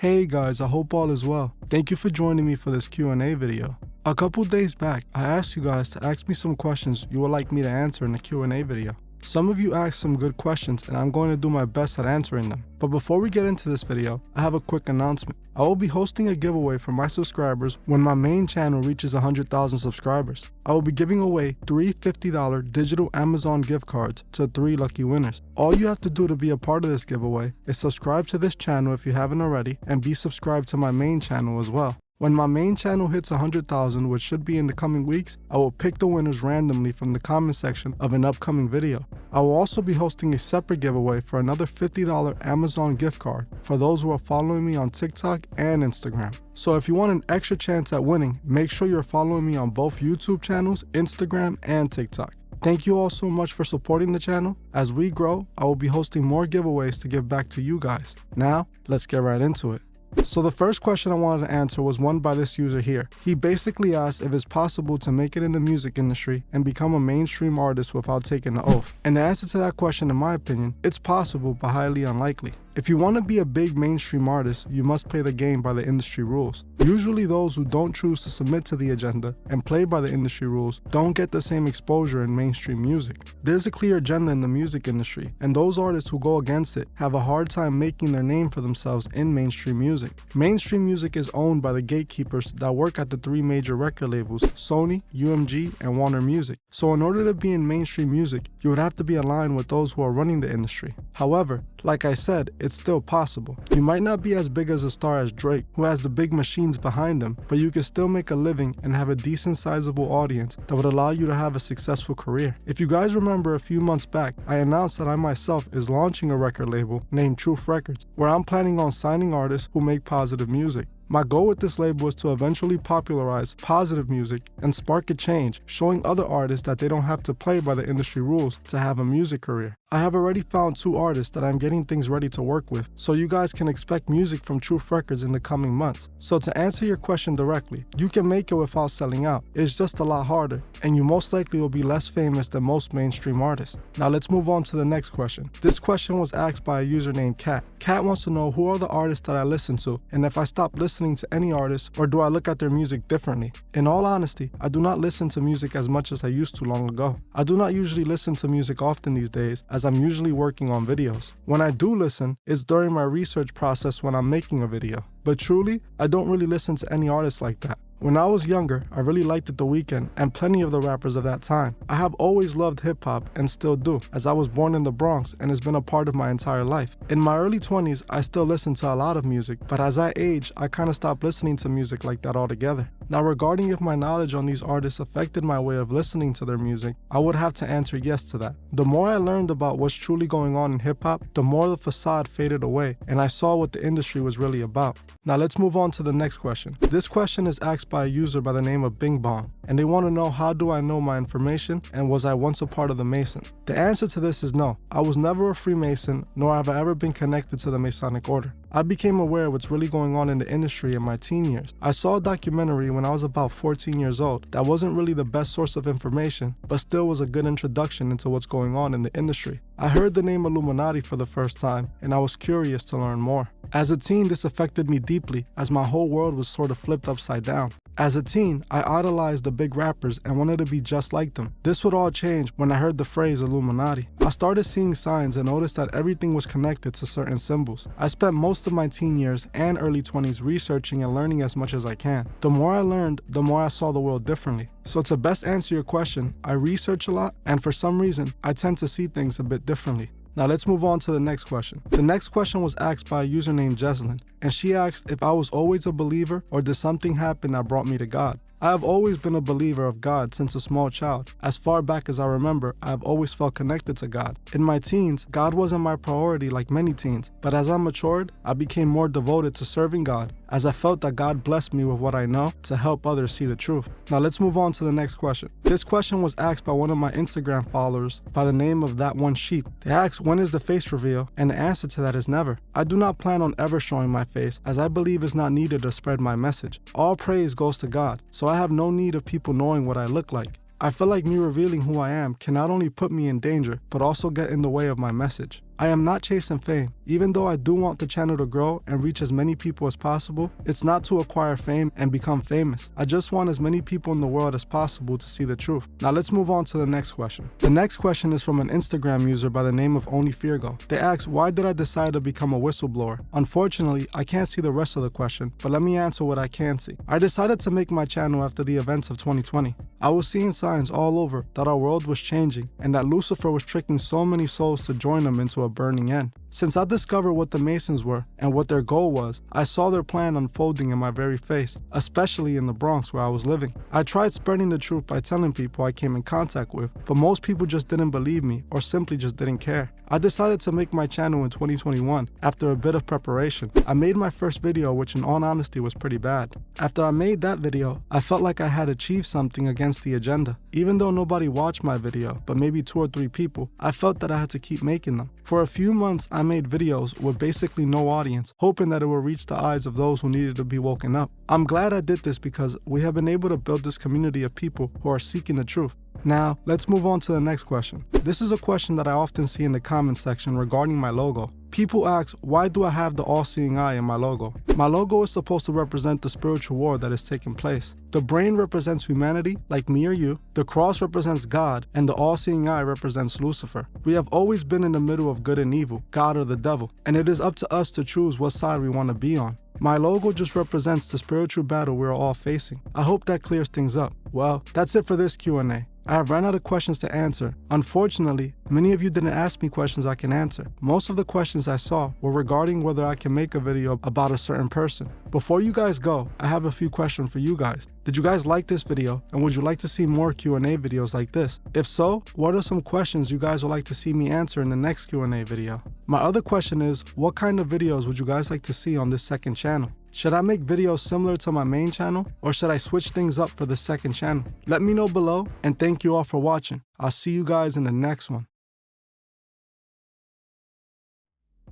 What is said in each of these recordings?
Hey guys, I hope all is well. Thank you for joining me for this Q&A video. A couple days back, I asked you guys to ask me some questions you would like me to answer in the Q&A video. Some of you asked some good questions and I'm going to do my best at answering them. But before we get into this video, I have a quick announcement. I will be hosting a giveaway for my subscribers when my main channel reaches 100,000 subscribers. I will be giving away 3 $50 digital Amazon gift cards to 3 lucky winners. All you have to do to be a part of this giveaway is subscribe to this channel if you haven't already and be subscribed to my main channel as well. When my main channel hits 100,000, which should be in the coming weeks, I will pick the winners randomly from the comment section of an upcoming video. I will also be hosting a separate giveaway for another $50 Amazon gift card for those who are following me on TikTok and Instagram. So if you want an extra chance at winning, make sure you're following me on both YouTube channels, Instagram, and TikTok. Thank you all so much for supporting the channel. As we grow, I will be hosting more giveaways to give back to you guys. Now, let's get right into it. So the first question I wanted to answer was one by this user here. He basically asked if it's possible to make it in the music industry and become a mainstream artist without taking the oath. And the answer to that question, in my opinion, it's possible but highly unlikely. If you want to be a big mainstream artist, you must play the game by the industry rules. Usually those who don't choose to submit to the agenda and play by the industry rules don't get the same exposure in mainstream music. There's a clear agenda in the music industry, and those artists who go against it have a hard time making their name for themselves in mainstream music. Mainstream music is owned by the gatekeepers that work at the 3 major record labels, Sony, UMG, and Warner Music. So in order to be in mainstream music, you would have to be aligned with those who are running the industry. However, like I said, it's still possible. You might not be as big as a star as Drake, who has the big machines behind him, but you can still make a living and have a decent sizable audience that would allow you to have a successful career. If you guys remember a few months back, I announced that I myself is launching a record label named Truth Records, where I'm planning on signing artists who make positive music. My goal with this label is to eventually popularize positive music and spark a change, showing other artists that they don't have to play by the industry rules to have a music career. I have already found 2 artists that I'm getting things ready to work with, so you guys can expect music from Truth Records in the coming months. So to answer your question directly, you can make it without selling out. It's just a lot harder, and you most likely will be less famous than most mainstream artists. Now let's move on to the next question. This question was asked by a user named Kat. Kat wants to know who are the artists that I listen to, and if I stop listening to any artist, or do I look at their music differently? In all honesty, I do not listen to music as much as I used to long ago. I do not usually listen to music often these days, as I'm usually working on videos. When I do listen, it's during my research process when I'm making a video. But truly, I don't really listen to any artists like that. When I was younger, I really liked The Weeknd and plenty of the rappers of that time. I have always loved hip-hop and still do, as I was born in the Bronx and it's been a part of my entire life. In my early 20s, I still listen to a lot of music, but as I age, I kind of stopped listening to music like that altogether. Now regarding if my knowledge on these artists affected my way of listening to their music, I would have to answer yes to that. The more I learned about what's truly going on in hip-hop, the more the facade faded away and I saw what the industry was really about. Now let's move on to the next question. This question is asked by a user by the name of Bing Bong, and they want to know how do I know my information and was I once a part of the Masons? The answer to this is no. I was never a Freemason, nor have I ever been connected to the Masonic Order. I became aware of what's really going on in the industry in my teen years. I saw a documentary when I was about 14 years old that wasn't really the best source of information, but still was a good introduction into what's going on in the industry. I heard the name Illuminati for the first time, and I was curious to learn more. As a teen, this affected me deeply, as my whole world was sort of flipped upside down. As a teen, I idolized the big rappers and wanted to be just like them. This would all change when I heard the phrase Illuminati. I started seeing signs and noticed that everything was connected to certain symbols. I spent most of my teen years and early 20s researching and learning as much as I can. The more I learned, the more I saw the world differently. So to best answer your question, I research a lot, and for some reason, I tend to see things a bit differently. Now let's move on to the next question. The next question was asked by a user named Jeslyn, and she asked if I was always a believer or did something happen that brought me to God. I have always been a believer of God since a small child. As far back as I remember, I have always felt connected to God. In my teens, God wasn't my priority like many teens, but as I matured, I became more devoted to serving God, as I felt that God blessed me with what I know to help others see the truth. Now let's move on to the next question. This question was asked by one of my Instagram followers by the name of That One Sheep. They asked, when is the face reveal? And the answer to that is never. I do not plan on ever showing my face, as I believe it's not needed to spread my message. All praise goes to God, so I have no need of people knowing what I look like. I feel like me revealing who I am can not only put me in danger, but also get in the way of my message. I am not chasing fame, Even though I do want the channel to grow and reach as many people as possible, it's not to acquire fame and become famous. I just want as many people in the world as possible to see the truth. Now let's move on to the next question. The next question is from an Instagram user by the name of OnlyFeargo. They ask, why did I decide to become a whistleblower? Unfortunately, I can't see the rest of the question, but let me answer what I can see. I decided to make my channel after the events of 2020. I was seeing signs all over that our world was changing and that Lucifer was tricking so many souls to join him into a burning end. Since I discovered what the Masons were and what their goal was, I saw their plan unfolding in my very face, especially in the Bronx where I was living. I tried spreading the truth by telling people I came in contact with, but most people just didn't believe me or simply just didn't care. I decided to make my channel in 2021 after a bit of preparation. I made my first video, which in all honesty was pretty bad. After I made that video, I felt like I had achieved something against the agenda. Even though nobody watched my video, but maybe 2 or 3 people, I felt that I had to keep making them. For a few months, I made videos with basically no audience, hoping that it would reach the eyes of those who needed to be woken up. I'm glad I did this because we have been able to build this community of people who are seeking the truth. Now, let's move on to the next question. This is a question that I often see in the comment section regarding my logo. People ask, why do I have the all-seeing eye in my logo? My logo is supposed to represent the spiritual war that is taking place. The brain represents humanity, like me or you, the cross represents God, and the all-seeing eye represents Lucifer. We have always been in the middle of good and evil, God or the devil, and it is up to us to choose what side we want to be on. My logo just represents the spiritual battle we're all facing. I hope that clears things up. Well, that's it for this Q&A. I have run out of questions to answer. Unfortunately, many of you didn't ask me questions I can answer. Most of the questions I saw were regarding whether I can make a video about a certain person. Before you guys go, I have a few questions for you guys. Did you guys like this video, and would you like to see more Q&A videos like this? If so, what are some questions you guys would like to see me answer in the next Q&A video? My other question is, what kind of videos would you guys like to see on this second channel? Should I make videos similar to my main channel, or should I switch things up for the second channel? Let me know below, and thank you all for watching. I'll see you guys in the next one.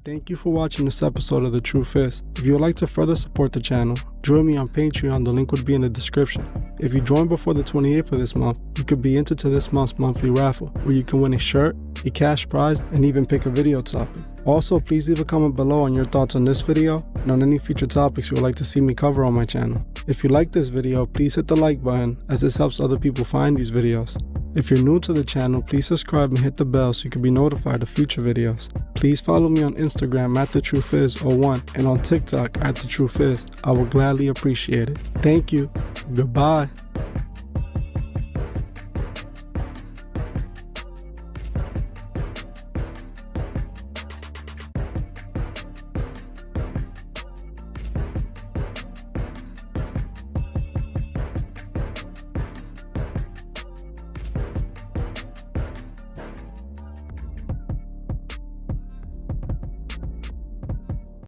Thank you for watching this episode of The Truth Is. If you would like to further support the channel, join me on Patreon, the link would be in the description. If you join before the 28th of this month, you could be entered to this month's monthly raffle, where you can win a shirt, a cash prize, and even pick a video topic. Also, please leave a comment below on your thoughts on this video and on any future topics you would like to see me cover on my channel. If you like this video, please hit the like button, as this helps other people find these videos. If you're new to the channel, please subscribe and hit the bell so you can be notified of future videos. Please follow me on Instagram at TheTruthIs01 and on TikTok at TheTruthIs. I will gladly appreciate it. Thank you. Goodbye.